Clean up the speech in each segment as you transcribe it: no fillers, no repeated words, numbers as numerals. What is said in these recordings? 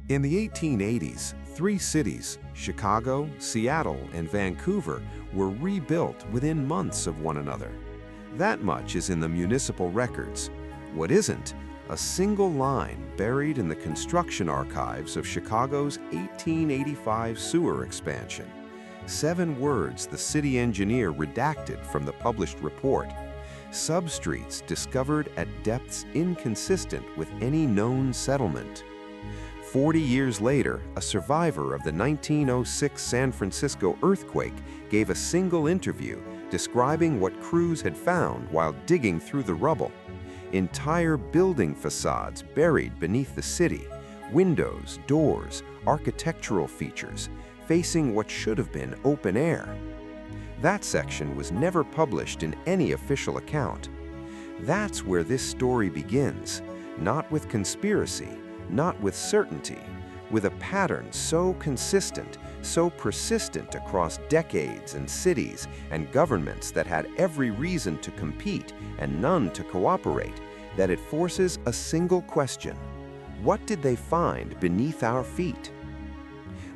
In the 1880s, three cities, Chicago, Seattle, and Vancouver, were rebuilt within months of one another. That much is in the municipal records. What isn't? A single line buried in the construction archives of Chicago's 1885 sewer expansion. 7 words the city engineer redacted from the published report. Substreets discovered at depths inconsistent with any known settlement. 40 years later, a survivor of the 1906 San Francisco earthquake gave a single interview describing what crews had found while digging through the rubble. Entire building facades buried beneath the city, windows, doors, architectural features, facing what should have been open air. That section was never published in any official account. That's where this story begins, not with conspiracy, not with certainty, with a pattern so consistent, so persistent across decades and cities and governments that had every reason to compete and none to cooperate, that it forces a single question: what did they find beneath our feet?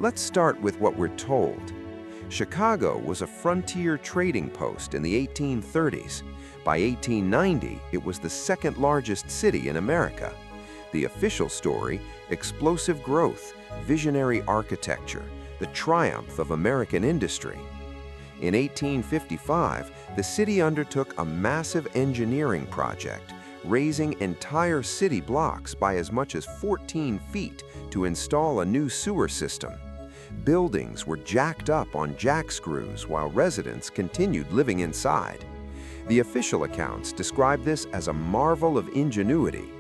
Let's start with what we're told. Chicago was a frontier trading post in the 1830s. By 1890, it was the second largest city in America. The official story: explosive growth, visionary architecture, the triumph of American industry. In 1855, the city undertook a massive engineering project, raising entire city blocks by as much as 14 feet to install a new sewer system. Buildings were jacked up on jack screws while residents continued living inside. The official accounts describe this as a marvel of ingenuity.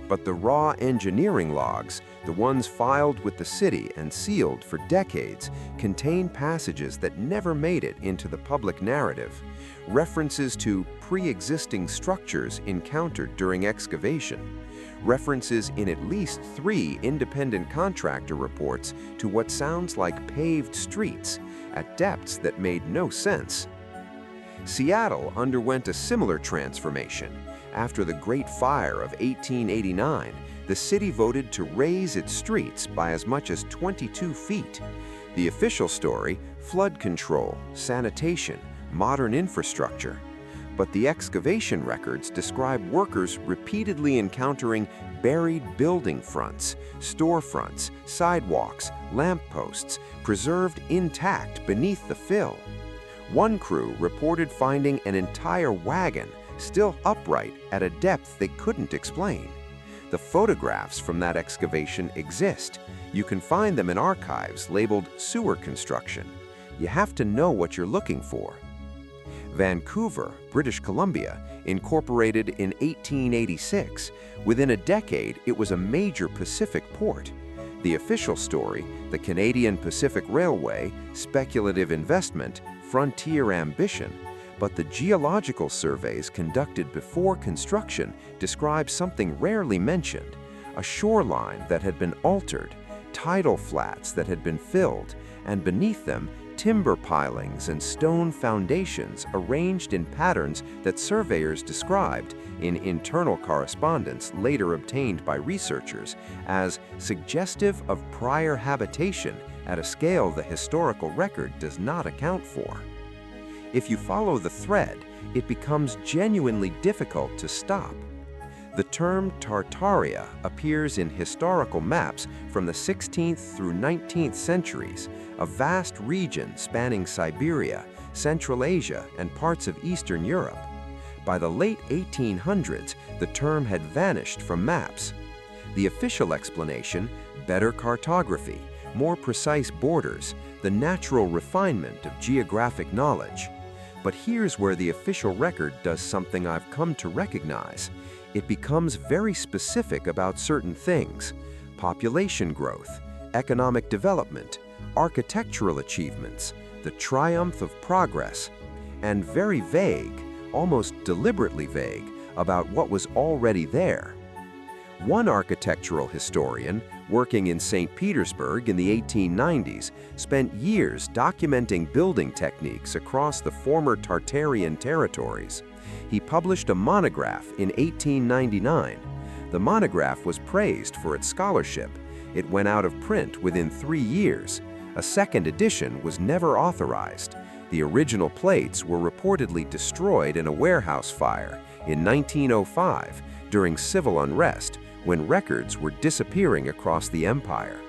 But the raw engineering logs, the ones filed with the city and sealed for decades, contain passages that never made it into the public narrative. References to pre-existing structures encountered during excavation. References in at least 3 independent contractor reports to what sounds like paved streets at depths that made no sense. Seattle underwent a similar transformation. After the Great Fire of 1889, the city voted to raise its streets by as much as 22 feet. The official story: flood control, sanitation, modern infrastructure. But the excavation records describe workers repeatedly encountering buried building fronts, storefronts, sidewalks, lampposts, preserved intact beneath the fill. One crew reported finding an entire wagon still upright at a depth they couldn't explain. The photographs from that excavation exist. You can find them in archives labeled sewer construction. You have to know what you're looking for. Vancouver, British Columbia, incorporated in 1886. Within a decade, it was a major Pacific port. The official story: the Canadian Pacific Railway, speculative investment, frontier ambition. But the geological surveys conducted before construction describe something rarely mentioned: a shoreline that had been altered, tidal flats that had been filled, and beneath them, timber pilings and stone foundations arranged in patterns that surveyors described, in internal correspondence later obtained by researchers, as suggestive of prior habitation at a scale the historical record does not account for. If you follow the thread, it becomes genuinely difficult to stop. The term Tartaria appears in historical maps from the 16th through 19th centuries, a vast region spanning Siberia, Central Asia, and parts of Eastern Europe. By the late 1800s, the term had vanished from maps. The official explanation: better cartography, more precise borders, the natural refinement of geographic knowledge. But here's where the official record does something I've come to recognize. It becomes very specific about certain things: population growth, economic development, architectural achievements, the triumph of progress, and very vague, almost deliberately vague, about what was already there. One architectural historian, working in St. Petersburg in the 1890s, spent years documenting building techniques across the former Tartarian territories. He published a monograph in 1899. The monograph was praised for its scholarship. It went out of print within 3 years. A second edition was never authorized. The original plates were reportedly destroyed in a warehouse fire in 1905 during civil unrest, when records were disappearing across the empire.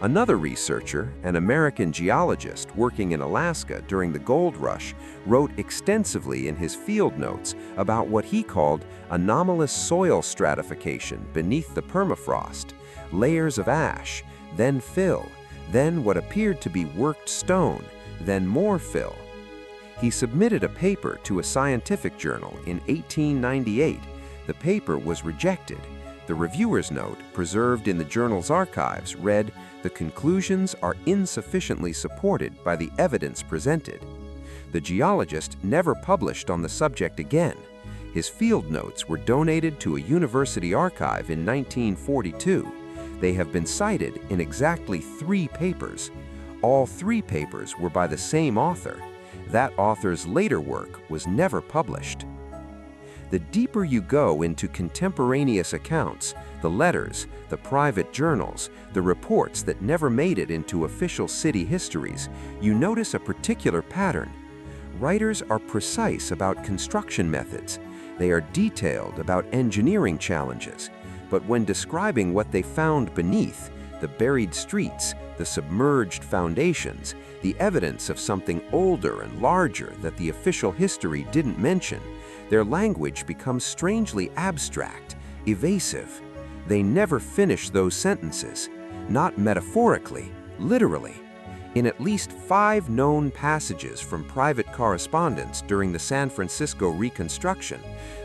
Another researcher, an American geologist working in Alaska during the gold rush, wrote extensively in his field notes about what he called anomalous soil stratification beneath the permafrost, layers of ash, then fill, then what appeared to be worked stone, then more fill. He submitted a paper to a scientific journal in 1898. The paper was rejected. The reviewer's note, preserved in the journal's archives, read, "The conclusions are insufficiently supported by the evidence presented." The geologist never published on the subject again. His field notes were donated to a university archive in 1942. They have been cited in exactly 3 papers. All 3 papers were by the same author. That author's later work was never published. The deeper you go into contemporaneous accounts, the letters, the private journals, the reports that never made it into official city histories, you notice a particular pattern. Writers are precise about construction methods. They are detailed about engineering challenges. But when describing what they found beneath, the buried streets, the submerged foundations, the evidence of something older and larger that the official history didn't mention, their language becomes strangely abstract, evasive. They never finish those sentences, not metaphorically, literally. In at least 5 known passages from private correspondence during the San Francisco reconstruction,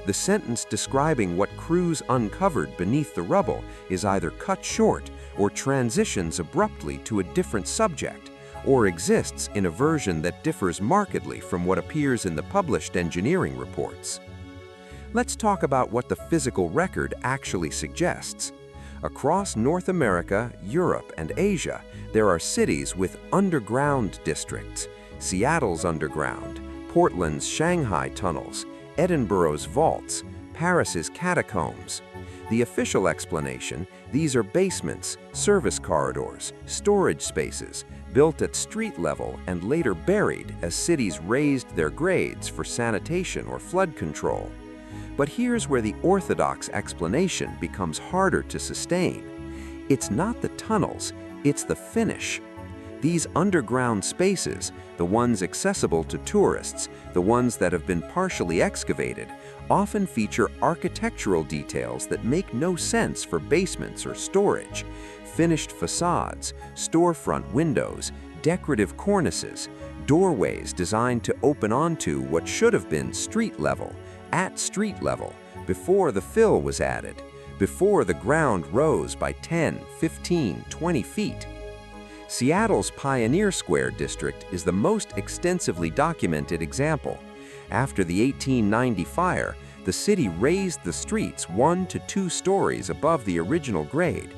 the sentence describing what crews uncovered beneath the rubble is either cut short or transitions abruptly to a different subject, or exists in a version that differs markedly from what appears in the published engineering reports. Let's talk about what the physical record actually suggests. Across North America, Europe, and Asia, there are cities with underground districts: Seattle's underground, Portland's Shanghai tunnels, Edinburgh's vaults, Paris's catacombs. The official explanation: these are basements, service corridors, storage spaces, built at street level and later buried as cities raised their grades for sanitation or flood control. But here's where the orthodox explanation becomes harder to sustain. It's not the tunnels, it's the finish. These underground spaces, the ones accessible to tourists, the ones that have been partially excavated, often feature architectural details that make no sense for basements or storage. Finished facades, storefront windows, decorative cornices, doorways designed to open onto what should have been street level, at street level, before the fill was added, before the ground rose by 10, 15, 20 feet. Seattle's Pioneer Square district is the most extensively documented example. After the 1890 fire, the city raised the streets 1 to 2 stories above the original grade.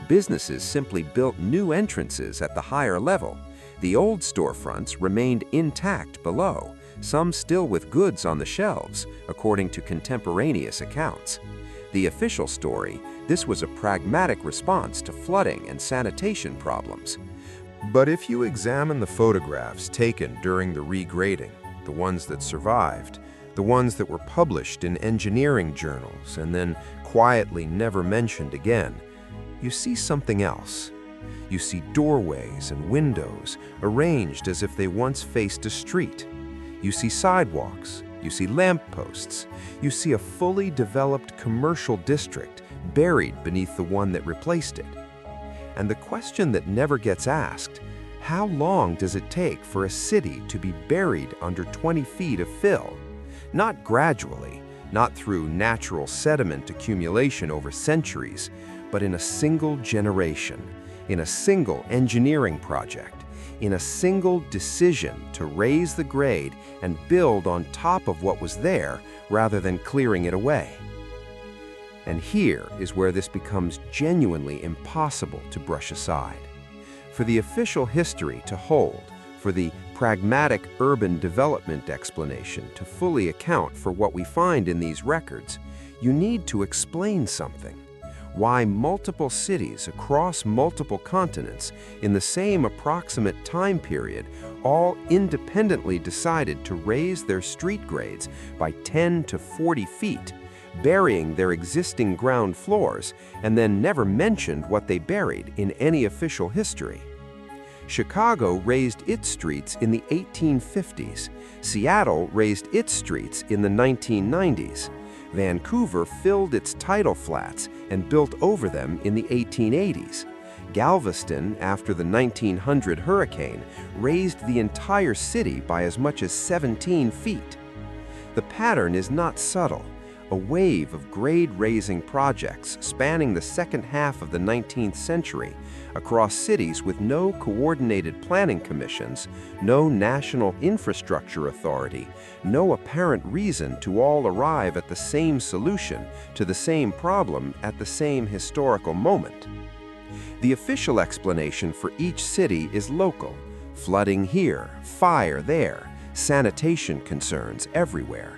Businesses simply built new entrances at the higher level. The old storefronts remained intact below, some still with goods on the shelves, according to contemporaneous accounts. The official story: this was a pragmatic response to flooding and sanitation problems. But if you examine the photographs taken during the regrading, the ones that survived, the ones that were published in engineering journals and then quietly never mentioned again, you see something else. You see doorways and windows arranged as if they once faced a street. You see sidewalks, you see lampposts, you see a fully developed commercial district buried beneath the one that replaced it. And the question that never gets asked: how long does it take for a city to be buried under 20 feet of fill? Not gradually, not through natural sediment accumulation over centuries, but in a single generation, in a single engineering project, in a single decision to raise the grade and build on top of what was there rather than clearing it away. And here is where this becomes genuinely impossible to brush aside. For the official history to hold, for the pragmatic urban development explanation to fully account for what we find in these records, you need to explain something. why multiple cities across multiple continents in the same approximate time period all independently decided to raise their street grades by 10 to 40 feet, burying their existing ground floors, and then never mentioned what they buried in any official history. Chicago raised its streets in the 1850s. Seattle raised its streets in the 1990s. Vancouver filled its tidal flats and built over them in the 1880s. Galveston, after the 1900 hurricane, raised the entire city by as much as 17 feet. The pattern is not subtle. A wave of grade-raising projects spanning the second half of the 19th century across cities with no coordinated planning commissions, no national infrastructure authority, no apparent reason to all arrive at the same solution to the same problem at the same historical moment. The official explanation for each city is local: flooding here, fire there, sanitation concerns everywhere.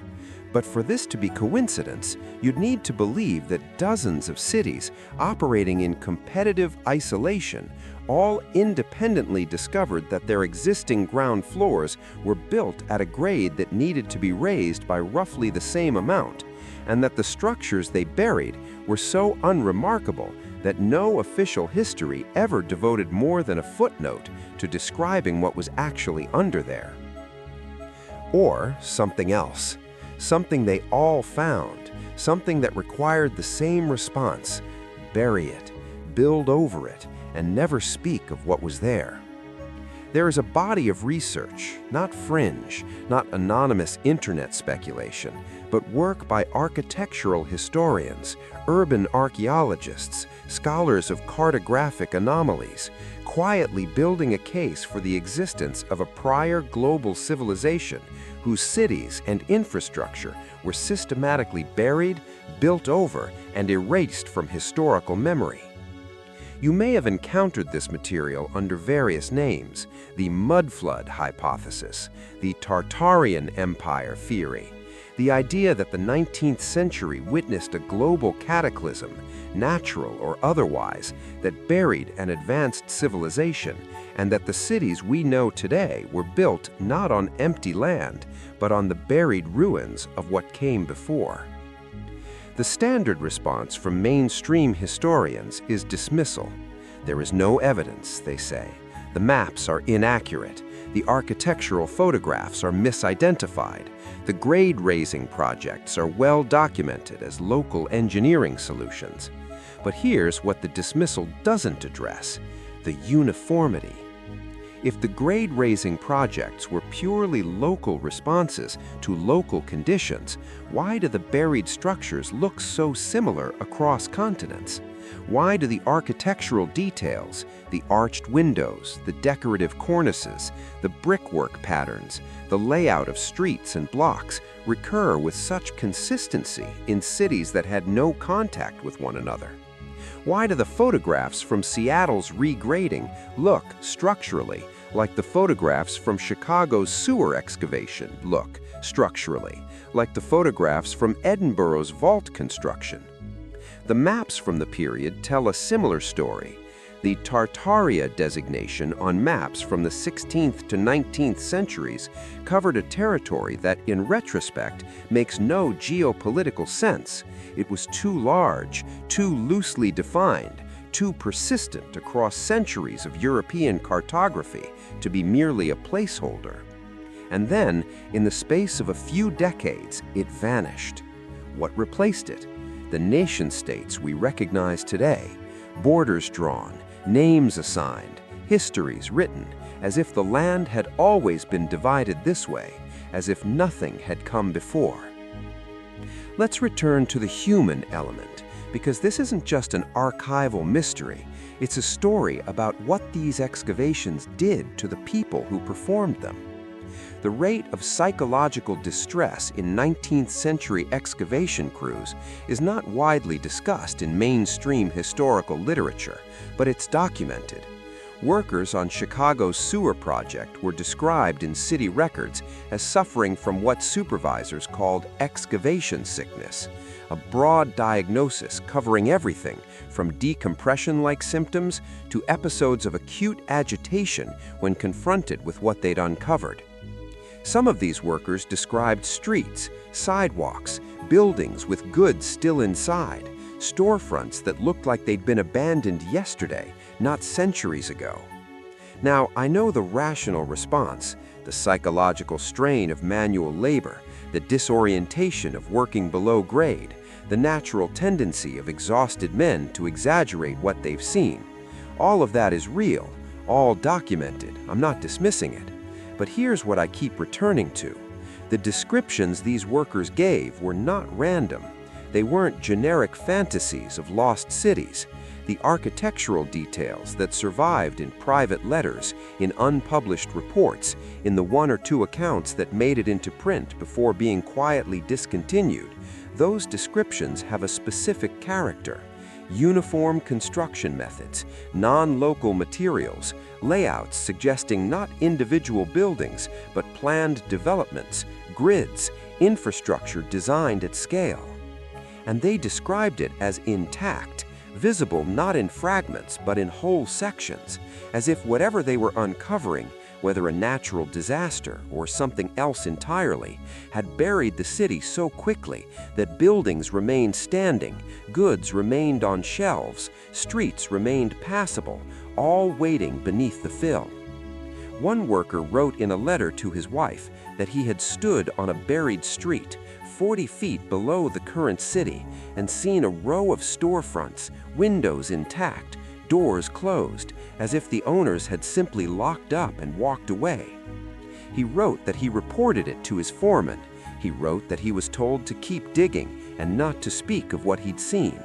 But for this to be coincidence, you'd need to believe that dozens of cities operating in competitive isolation all independently discovered that their existing ground floors were built at a grade that needed to be raised by roughly the same amount, and that the structures they buried were so unremarkable that no official history ever devoted more than a footnote to describing what was actually under there. Or something else. Something they all found, something that required the same response: bury it, build over it, and never speak of what was there. There is a body of research, not fringe, not anonymous internet speculation, but work by architectural historians, urban archaeologists, scholars of cartographic anomalies, quietly building a case for the existence of a prior global civilization whose cities and infrastructure were systematically buried, built over, and erased from historical memory. You may have encountered this material under various names: the mudflood hypothesis, the Tartarian Empire theory, the idea that the 19th century witnessed a global cataclysm, natural or otherwise, that buried an advanced civilization, and that the cities we know today were built not on empty land, but on the buried ruins of what came before. The standard response from mainstream historians is dismissal. There is no evidence, they say. The maps are inaccurate. The architectural photographs are misidentified. The grade-raising projects are well documented as local engineering solutions. But here's what the dismissal doesn't address: the uniformity. If the grade-raising projects were purely local responses to local conditions, why do the buried structures look so similar across continents? Why do the architectural details, the arched windows, the decorative cornices, the brickwork patterns, the layout of streets and blocks recur with such consistency in cities that had no contact with one another? Why do the photographs from Seattle's regrading look, structurally, like the photographs from Chicago's sewer excavation look, structurally, like the photographs from Edinburgh's vault construction? The maps from the period tell a similar story. The Tartaria designation on maps from the 16th to 19th centuries covered a territory that, in retrospect, makes no geopolitical sense. It was too large, too loosely defined, too persistent across centuries of European cartography to be merely a placeholder. And then, in the space of a few decades, it vanished. What replaced it? The nation-states we recognize today, borders drawn, names assigned, histories written, as if the land had always been divided this way, as if nothing had come before. Let's return to the human element, because this isn't just an archival mystery. It's a story about what these excavations did to the people who performed them. The rate of psychological distress in 19th century excavation crews is not widely discussed in mainstream historical literature, but it's documented. Workers on Chicago's sewer project were described in city records as suffering from what supervisors called excavation sickness, a broad diagnosis covering everything from decompression-like symptoms to episodes of acute agitation when confronted with what they'd uncovered. Some of these workers described streets, sidewalks, buildings with goods still inside, storefronts that looked like they'd been abandoned yesterday, not centuries ago. Now, I know the rational response, the psychological strain of manual labor, the disorientation of working below grade, the natural tendency of exhausted men to exaggerate what they've seen. All of that is real, all documented. I'm not dismissing it. But here's what I keep returning to. The descriptions these workers gave were not random. They weren't generic fantasies of lost cities. The architectural details that survived in private letters, in unpublished reports, in the one or two accounts that made it into print before being quietly discontinued, those descriptions have a specific character. Uniform construction methods, non-local materials, layouts suggesting not individual buildings, but planned developments, grids, infrastructure designed at scale. And they described it as intact, visible not in fragments but in whole sections, as if whatever they were uncovering, whether a natural disaster or something else entirely, had buried the city so quickly that buildings remained standing, goods remained on shelves, streets remained passable, all waiting beneath the fill. One worker wrote in a letter to his wife that he had stood on a buried street 40 feet below the current city and seen a row of storefronts, windows intact, doors closed, as if the owners had simply locked up and walked away. He wrote that he reported it to his foreman. He wrote that he was told to keep digging and not to speak of what he'd seen.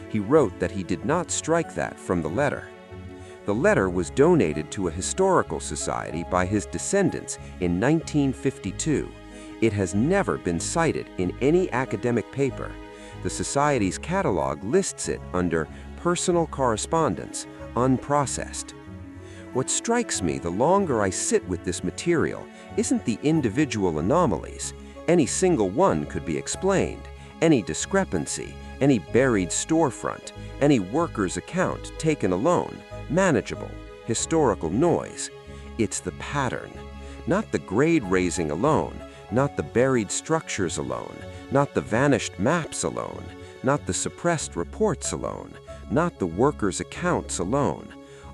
He wrote that he did not strike that from the letter. The letter was donated to a historical society by his descendants in 1952. It has never been cited in any academic paper. The society's catalog lists it under personal correspondence, unprocessed. What strikes me the longer I sit with this material isn't the individual anomalies. Any single one could be explained, any discrepancy, any buried storefront, any worker's account taken alone, manageable, historical noise. It's the pattern, not the grade raising alone, not the buried structures alone, not the vanished maps alone, not the suppressed reports alone, not the workers' accounts alone.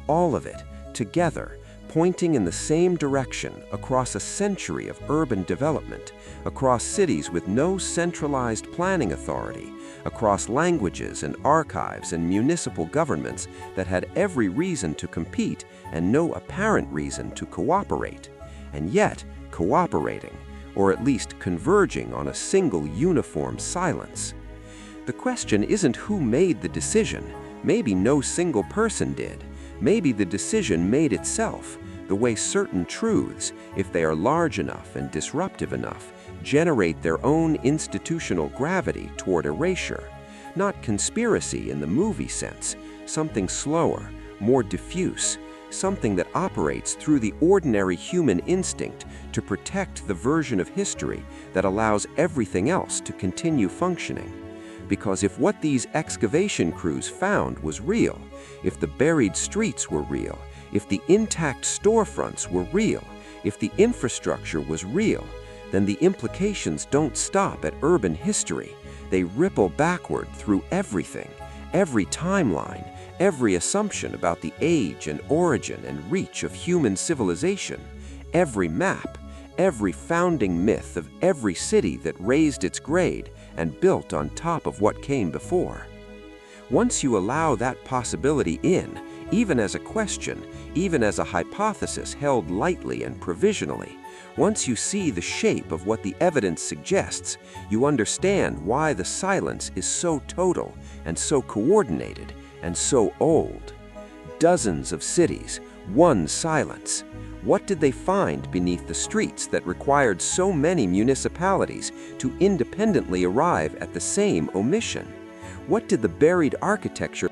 All of it, together, pointing in the same direction across a century of urban development, across cities with no centralized planning authority, across languages and archives and municipal governments that had every reason to compete and no apparent reason to cooperate, and yet cooperating, or at least converging on a single uniform silence. The question isn't who made the decision. Maybe no single person did. Maybe the decision made itself, the way certain truths, if they are large enough and disruptive enough, generate their own institutional gravity toward erasure. Not conspiracy in the movie sense, something slower, more diffuse, something that operates through the ordinary human instinct to protect the version of history that allows everything else to continue functioning. Because if what these excavation crews found was real, if the buried streets were real, if the intact storefronts were real, if the infrastructure was real, then the implications don't stop at urban history. They ripple backward through everything, every timeline, every assumption about the age and origin and reach of human civilization, every map, every founding myth of every city that raised its grade and built on top of what came before. Once you allow that possibility in, even as a question, even as a hypothesis held lightly and provisionally, once you see the shape of what the evidence suggests, you understand why the silence is so total and so coordinated and so old. Dozens of cities, one silence. What did they find beneath the streets that required so many municipalities to independently arrive at the same omission? What did the buried architecture